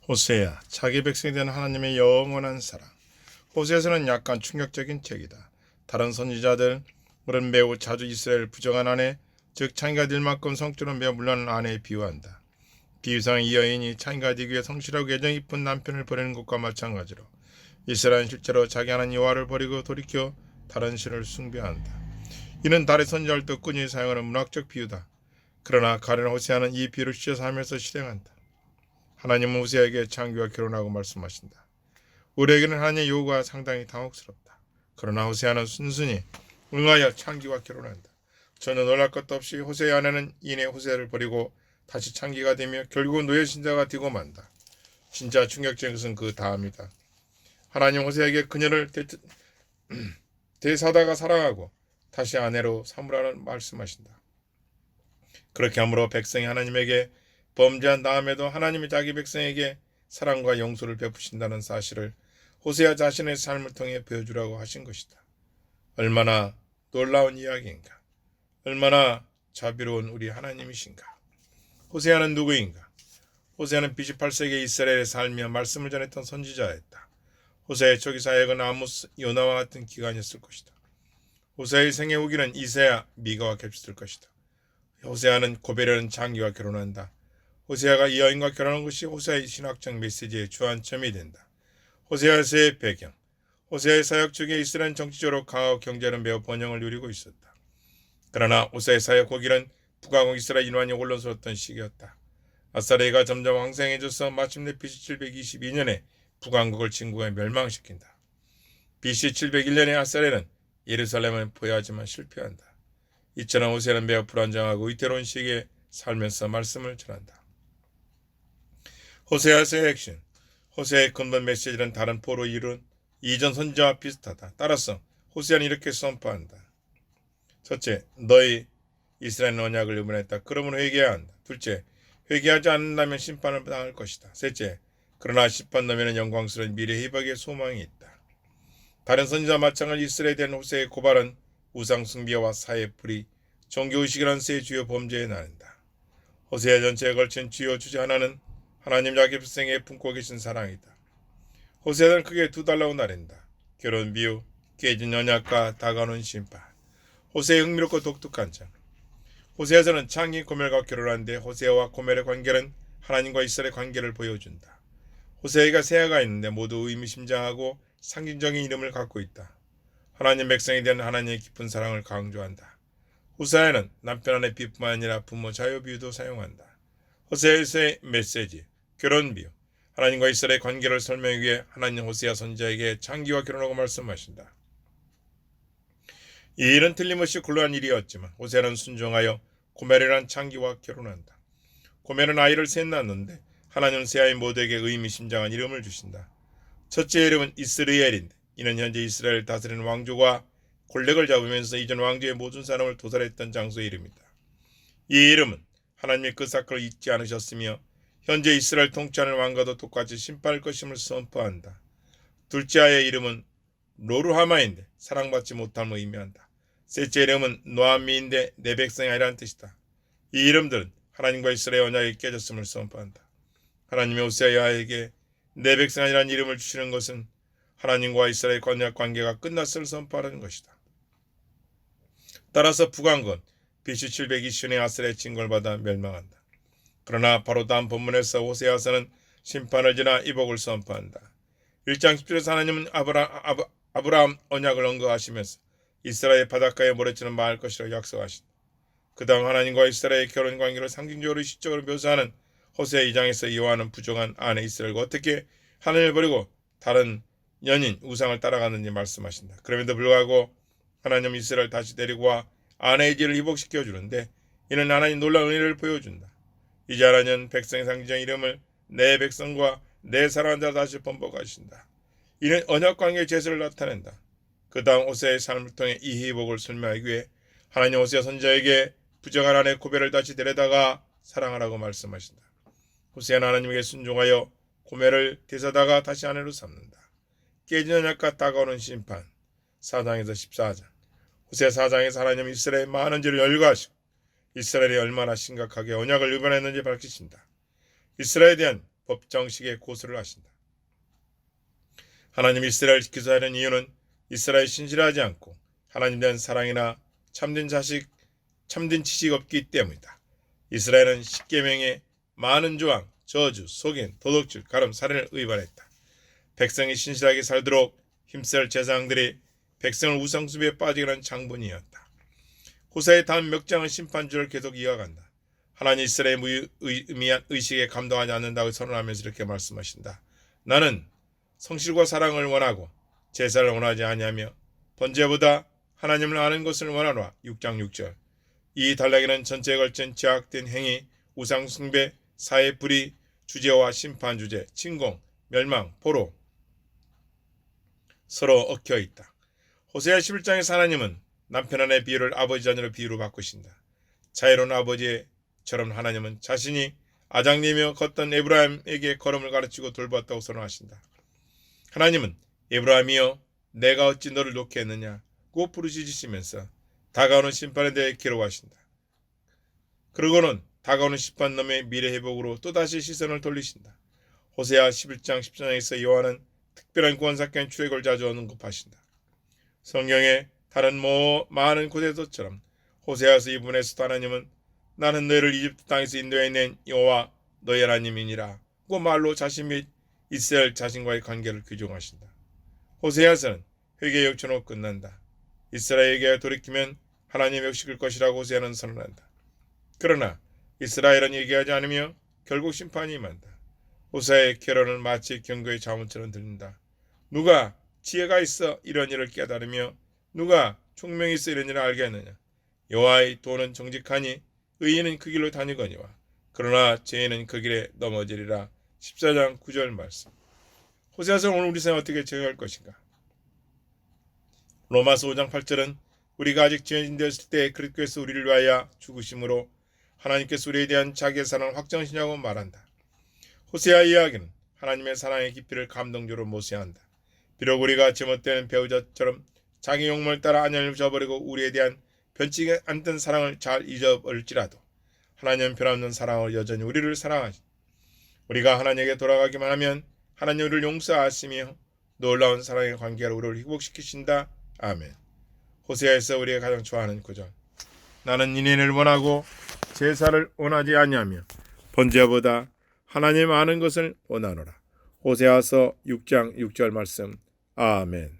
호세야, 자기 백성이 된 하나님의 영원한 사랑. 호세에서는 약간 충격적인 책이다. 다른 선지자들은 매우 자주 이스라엘 부정한 아내, 즉 창기가 될 만큼 성적으로 매우 물러난 아내에 비유한다. 비유상 이 여인이 창기가 되기 위해 성실하고 애정 깊은 남편을 버리는 것과 마찬가지로 이스라엘은 실제로 자기 하나님 여호와를 버리고 돌이켜 다른 신을 숭배한다. 이는 다른 선지자를 또 꾸준히 사용하는 문학적 비유다. 그러나 가련 호세아는 이 비유를 시사하면서 실행한다. 하나님은 호세아에게 창기와 결혼하고 말씀하신다. 우리에게는 하나님의 요구가 상당히 당혹스럽다. 그러나 호세아는 순순히 응하여 창기와 결혼한다. 전혀 놀랄 것도 없이 호세의 아내는 이내 호세아를 버리고 다시 창기가 되며 결국은 노예 신자가 되고 만다. 진짜 충격적인 것은 그 다음이다. 하나님 호세아에게 그녀를 대사다가 사랑하고 다시 아내로 삼으라는 말씀하신다. 그렇게 함으로 백성이 하나님에게 범죄한 다음에도 하나님이 자기 백성에게 사랑과 용서를 베푸신다는 사실을 호세아 자신의 삶을 통해 보여주라고 하신 것이다. 얼마나 놀라운 이야기인가. 얼마나 자비로운 우리 하나님이신가. 호세아는 누구인가? 호세아는 BC 8세기 이스라엘에 살며 말씀을 전했던 선지자였다. 호세아의 초기 사역은 아모스, 요나와 같은 기간이었을 것이다. 호세아의 생애 후기는 이새야, 미가와 겹쳤을 것이다. 호세아는 고베르는 창기와 결혼한다. 호세아가 이 여인과 결혼한 것이 호세아의 신학적 메시지의 주안점이 된다. 호세아서의 배경. 호세아의 사역 중에 이스라엘 정치적으로 강하고 경제는 매우 번영을 누리고 있었다. 그러나 호세아의 사역 후기는 북왕국 이스라엘 인환이 혼란스러웠던 시기였다. 아사레가 점점 왕성해져서 마침내 BC 722년에 북왕국을 진국에 멸망시킨다. BC 701년에 아사레는 예루살렘을 포위하지만 실패한다. 이처럼 호세아는 매우 불안정하고 위태로운 시기에 살면서 말씀을 전한다. 호세아서의 핵심. 호세아의 근본 메시지는 다른 포로 이룬 이전 선지자와 비슷하다. 따라서 호세아는 이렇게 선포한다. 첫째, 너희 이스라엘 언약을 위반했다. 그러므로 회개해야 한다. 둘째, 회개하지 않는다면 심판을 당할 것이다. 셋째, 그러나 심판 너면은 영광스러운 미래 회복의 소망이 있다. 다른 선지자와 마찬가지 이스라엘에 대한 호세아의 고발은 우상 숭배와 사회 불의, 종교의식이라는 세 주요 범죄에 나른다. 호세아 전체에 걸친 주요 주제 하나는 하나님 자기 백성에 품고 계신 사랑이다. 호세아는 크게 두 달라고 나른다. 결혼 비유, 깨진 언약과 다가오는 심판. 호세아의 흥미롭고 독특한 점. 호세아서는 창기 고멜과 결혼하는데 호세아와 고멜의 관계는 하나님과 이스라엘의 관계를 보여준다. 호세아가 세 아가 있는데 모두 의미심장하고 상징적인 이름을 갖고 있다. 하나님 백성에 대한 하나님의 깊은 사랑을 강조한다. 호세아는 남편 아내 비뿐만 아니라 부모 자유 비유도 사용한다. 호세아서의 메시지, 결혼 비유. 하나님과 이스라엘의 관계를 설명하기 위해 하나님 호세아 선지자에게 창기와 결혼하고 말씀하신다. 이 일은 틀림없이 곤란한 일이었지만 호세아는 순종하여 고멜이라는 창기와 결혼한다. 고멜은 아이를 셋 낳았는데 하나님은 세 아이 모두에게 의미심장한 이름을 주신다. 첫째 이름은 이스르엘인데 이는 현재 이스라엘을 다스리는 왕조가 권력을 잡으면서 이전 왕조의 모든 사람을 도살했던 장소의 이름이다. 이 이름은 하나님의 그 사건을 잊지 않으셨으며 현재 이스라엘 통치하는 왕과도 똑같이 심판할 것임을 선포한다. 둘째 아이의 이름은 로루하마인데 사랑받지 못함을 의미한다. 셋째 이름은 노아미인데 내 백성이 아니라는 뜻이다. 이 이름들은 하나님과 이스라엘 언약이 깨졌음을 선포한다. 하나님이 호세아에게 내 백성이 아니라는 이름을 주시는 것은 하나님과 이스라엘 언약 관계가 끝났음을 선포하는 것이다. 따라서 북왕국은 BC 720년에 아스레의 징벌을 받아 멸망한다. 그러나 바로 다음 본문에서 호세아서는 심판을 지나 이복을 선포한다. 1장 10절에서 하나님은 아브라함 언약을 언급하시면서 이스라엘 바닷가에 모래처럼 마을 것이라고 약속하신다. 그 다음 하나님과 이스라엘의 결혼 관계를 상징적으로 시적으로 묘사하는 호세아 2장에서 이와는 부정한 아내 이스라엘과 어떻게 하나님을 버리고 다른 연인 우상을 따라가는지 말씀하신다. 그럼에도 불구하고 하나님은 이스라엘 다시 데리고 와 아내의 죄를 회복시켜 주는데 이는 하나님 놀라운 은혜를 보여준다. 이제 하나님은 백성의 상징적 이름을 내 백성과 내 사랑하는 자를 다시 번복하신다. 이는 언약관계의 제스를 나타낸다. 그 다음 호세아의 삶을 통해 이 회복을 설명하기 위해 하나님 호세아 선지자에게 부정한 아내 고멜을 다시 데려다가 사랑하라고 말씀하신다. 호세아는 하나님에게 순종하여 고멜을 되사다가 다시 아내로 삼는다. 깨진 언약과 다가오는 심판 4장에서 14장. 호세아 4장에서 하나님은 이스라엘의 많은 죄를 열거하시고 이스라엘이 얼마나 심각하게 언약을 위반했는지 밝히신다. 이스라엘에 대한 법 정식에 고소를 하신다. 하나님 이스라엘을 지키소서 하는 이유는 이스라엘이 신실하지 않고 하나님에 대한 사랑이나 참된 지식 없기 때문이다. 이스라엘은 십계명의 많은 조항, 저주, 속인, 도둑질, 가름, 살인을 위반했다. 백성이 신실하게 살도록 힘쓸 제사장들이 백성을 우상숭배에 빠지게 하는 장본이었다. 호세아의 다음 몇 장은 심판주를 계속 이어간다. 하나님 이스라엘의 의미한 의식에 감동하지 않는다고 선언하면서 이렇게 말씀하신다. 나는 성실과 사랑을 원하고 제사를 원하지 아니하며 번제보다 하나님을 아는 것을 원하노라. 6장 6절. 이 단락에는 전체에 걸친 제약된 행위, 우상숭배, 사회불의, 주제와 심판주제, 침공, 멸망, 포로 서로 얽혀 있다. 호세아 11장에서 하나님은 남편 아내 비유를 아버지 자녀로 비유로 바꾸신다. 자애로운 아버지처럼 하나님은 자신이 아장내며 걷던 에브라임에게 걸음을 가르치고 돌보았다고 선언하신다. 하나님은 에브라임이여 내가 어찌 너를 놓게 했느냐고 부르짖으시면서 다가오는 심판에 대해 기록하신다. 그러고는 다가오는 심판놈의 미래 회복으로 또다시 시선을 돌리신다. 호세아 11장 14장에서 여호와는 특별한 구원사건 출애굽을 자주 언급하신다. 성경의 다른 많은 곳에서처럼 호세아서 이 부분에서도 하나님은 나는 너희를 이집트 땅에서 인도해낸 여호와 너희 하나님이니라 고 말로 자신 및 이스라엘 자신과의 관계를 규정하신다. 호세아서는 회개 요청으로 끝난다. 이스라엘에게 돌이키면 하나님 역식을 것이라고 호세아는 선언한다. 그러나 이스라엘은 얘기하지 않으며 결국 심판이 임한다. 호세아의 결론은 마치 경고의 자문처럼 들린다. 누가 지혜가 있어 이런 일을 깨달으며 누가 총명이 있어 이런 일을 알겠느냐. 여호와의 도는 정직하니 의인은 그 길로 다니거니와 그러나 죄인은 그 길에 넘어지리라. 14장 9절 말씀. 호세아서는 오늘 우리 생에 어떻게 적용할 것인가. 로마서 5장 8절은 우리가 아직 죄인 되었을 때 그리스도께서 우리를 위하여 죽으심으로 하나님께서 우리에 대한 자기의 사랑을 확정하시냐고 말한다. 호세아 이야기는 하나님의 사랑의 깊이를 감동적으로 모시한다. 비록 우리가 제멋대로 배우자처럼 자기 욕망을 따라 안연을 저버리고 우리에 대한 변치지 않던 사랑을 잘 잊어버릴지라도 하나님은 변함없는 사랑으로 여전히 우리를 사랑하시. 우리가 하나님에게 돌아가기만 하면 하나님 우리를 용서하시며 놀라운 사랑의 관계로 우리를 회복시키신다. 아멘. 호세아에서 우리가 가장 좋아하는 구절. 나는 인연을 원하고 제사를 원하지 아니하며 번제보다 하나님 아는 것을 원하노라. 호세아서 6장 6절 말씀. 아멘.